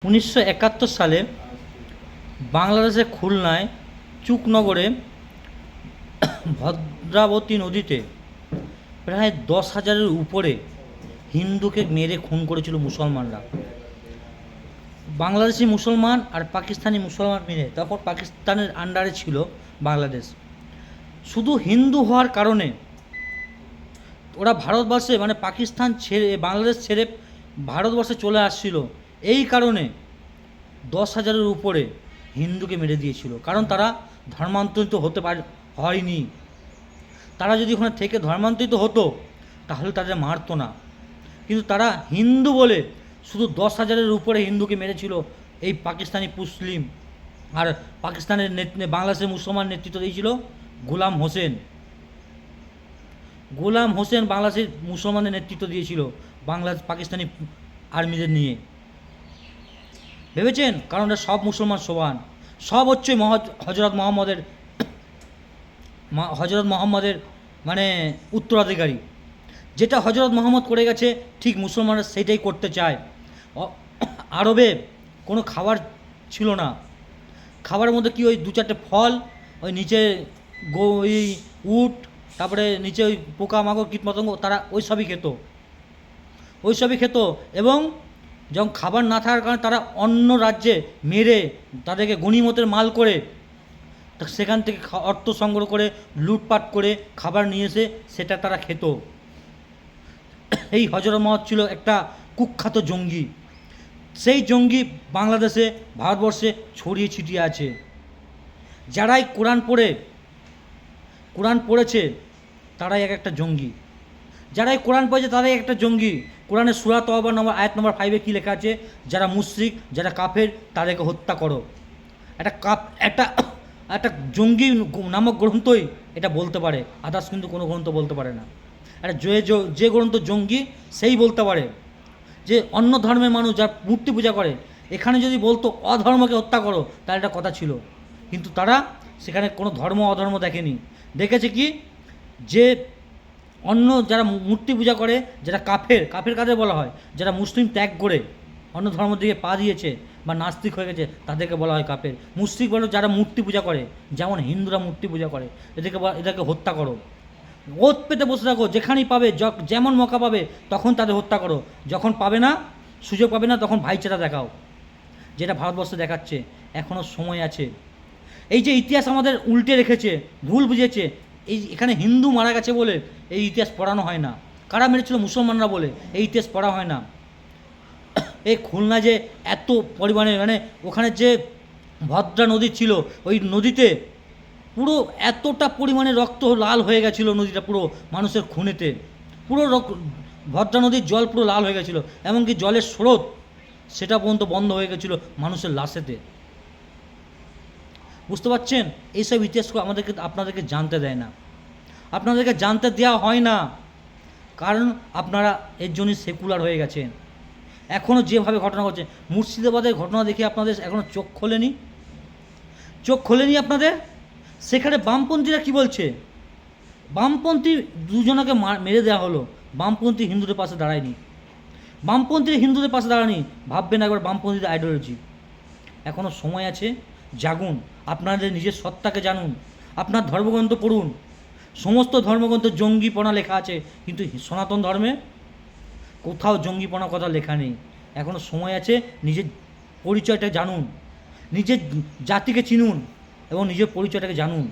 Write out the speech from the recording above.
1971 সালে বাংলাদেশের খুলনায় চুকনগরে ভদ্রাবতী নদীতে প্রায় 10,000-এর উপরে হিন্দুকে মেরে খুন করেছিল মুসলমানরা। বাংলাদেশি মুসলমান আর পাকিস্তানি মুসলমান মিলে, তখন পাকিস্তানের আন্ডারে ছিল বাংলাদেশ। শুধু হিন্দু হওয়ার কারণে ওরা ভারতবর্ষে পাকিস্তান ছেড়ে বাংলাদেশ ছেড়ে ভারতবর্ষে চলে আসছিল। এই কারণে 10,000-এর উপরে হিন্দুকে মেরে দিয়েছিল, কারণ তারা ধর্মান্তরিত হয়নি। তারা যদি ওখানে থেকে ধর্মান্তরিত হতো তাহলে তাদের মারতো না, কিন্তু তারা হিন্দু বলে শুধু 10,000-এর উপরে হিন্দুকে মেরেছিল। এই পাকিস্তানি মুসলিম আর পাকিস্তানের বাংলাদেশের মুসলমান নেতৃত্ব দিয়েছিল গোলাম হোসেন বাংলাদেশের মুসলমানের নেতৃত্ব দিয়েছিল বাংলাদেশ পাকিস্তানি আর্মিদের নিয়ে। ভেবেছেন? কারণ সব মুসলমান সমান, সব হচ্ছে হজরত মোহাম্মদের উত্তরাধিকারী। যেটা হজরত মোহাম্মদ করে গেছে ঠিক মুসলমানরা সেটাই করতে চায়। আরবে কোনো খাবার ছিল না, খাবারের মধ্যে কি ওই 2-4টে ফল, ওই নিচে ওই উট, তারপরে নিচে ওই পোকামাকড় কীটপতঙ্গ, তারা ওই সবই খেত। এবং যখন খাবার না থাকার কারণে তারা অন্য রাজ্যে মেরে তাদেরকে গনিমতের মাল করে সেখান থেকে অর্থ সংগ্রহ করে লুটপাট করে খাবার নিয়ে এসে সেটা তারা খেত। এই হজরত মোহাম্মদ ছিল একটা কুখ্যাত জঙ্গি। সেই জঙ্গি বাংলাদেশে ভারতবর্ষে ছড়িয়ে ছিটিয়ে আছে। যারাই কোরআন পড়েছে তারাই এক একটা জঙ্গি। যারাই কোরআন পড়েছে তারাই একটা জঙ্গি। কোরআনের সূরা তওবা আয়াত নম্বর 5-এ কী লেখা আছে? যারা মুশরিক, যারা কাফের, তাদেরকে হত্যা করো। একটা জঙ্গি নামক গ্রন্থই এটা বলতে পারে, আদার্স কিন্তু কোনো গ্রন্থ বলতে পারে না। একটা যে গ্রন্থ জঙ্গি সেই বলতে পারে যে অন্য ধর্মের মানুষ যারা মূর্তি পূজা করে, এখানে যদি বলতো অধর্মকে হত্যা করো তাহলে একটা কথা ছিল। কিন্তু তারা সেখানে কোনো ধর্ম অধর্ম দেখেনি। দেখেছে কি, যে অন্য যারা মূর্তি পূজা করে, যারা কাফের কাদের বলা হয়? যারা মুসলিম ত্যাগ করে অন্য ধর্মের দিকে পা দিয়েছে বা নাস্তিক হয়ে গেছে তাদেরকে বলা হয় কাফের। মুশরিক বলো যারা মূর্তি পূজা করে, যেমন হিন্দুরা মূর্তি পূজা করে, এদেরকে হত্যা করো। ওত পেতে বসে থাকো, যেখানেই পাবে যেমন মৌকা পাবে তখন তাদের হত্যা করো। যখন পাবে না, সুযোগ পাবে না, তখন ভাইচারা দেখাও, যেটা ভারতবর্ষে দেখাচ্ছে। এখনও সময় আছে। এই যে ইতিহাস আমাদের উল্টে রেখেছে, ভুল বুঝেছে, এখানে হিন্দু মারা গেছে বলে এই ইতিহাস পড়ানো হয় না। কারা মেরেছিল? মুসলমানরা বলে এই ইতিহাস পড়া হয় না। এই খুলনা যে এত পরিমাণে ওখানে যে ভদ্রা নদী ছিল, ওই নদীতে পুরো এতটা পরিমাণে রক্ত লাল হয়ে গেছিলো নদীটা, পুরো মানুষের খুনেতে পুরো ভদ্রা নদীর জল পুরো লাল হয়ে গেছিলো। এমনকি জলের স্রোত সেটা পর্যন্ত বন্ধ হয়ে গেছিলো মানুষের লাশেতে। বুঝতে পারছেন? এইসব ইতিহাসগুলো আপনাদেরকে জানতে দেয় না, আপনাদেরকে জানতে দেওয়া হয় না, কারণ আপনারা এর জন্যই সেকুলার হয়ে গেছেন। এখনও যেভাবে ঘটনা ঘটছে, মুর্শিদাবাদের ঘটনা দেখে আপনাদের এখনও চোখ খোলেনি আপনাদের। সেখানে বামপন্থীরা কি বলছে? বামপন্থী দুজনকে মেরে দেওয়া হলো, বামপন্থী হিন্দুদের পাশে দাঁড়ায়নি। ভাববেন একবার বামপন্থীদের আইডিওলজি। এখনও সময় আছে, জাগুন, আপনাদের নিজের সত্তাকে জানুন, আপনার ধর্মগ্রন্থ পড়ুন। সমস্ত ধর্মগ্রন্থ জঙ্গিপনা লেখা আছে, কিন্তু সনাতন ধর্মে কোথাও জঙ্গিপনার কথা লেখা নেই। এখনও সময় আছে, নিজের পরিচয়টা জানুন, নিজের জাতিকে চিনুন এবং নিজের পরিচয়টাকে জানুন।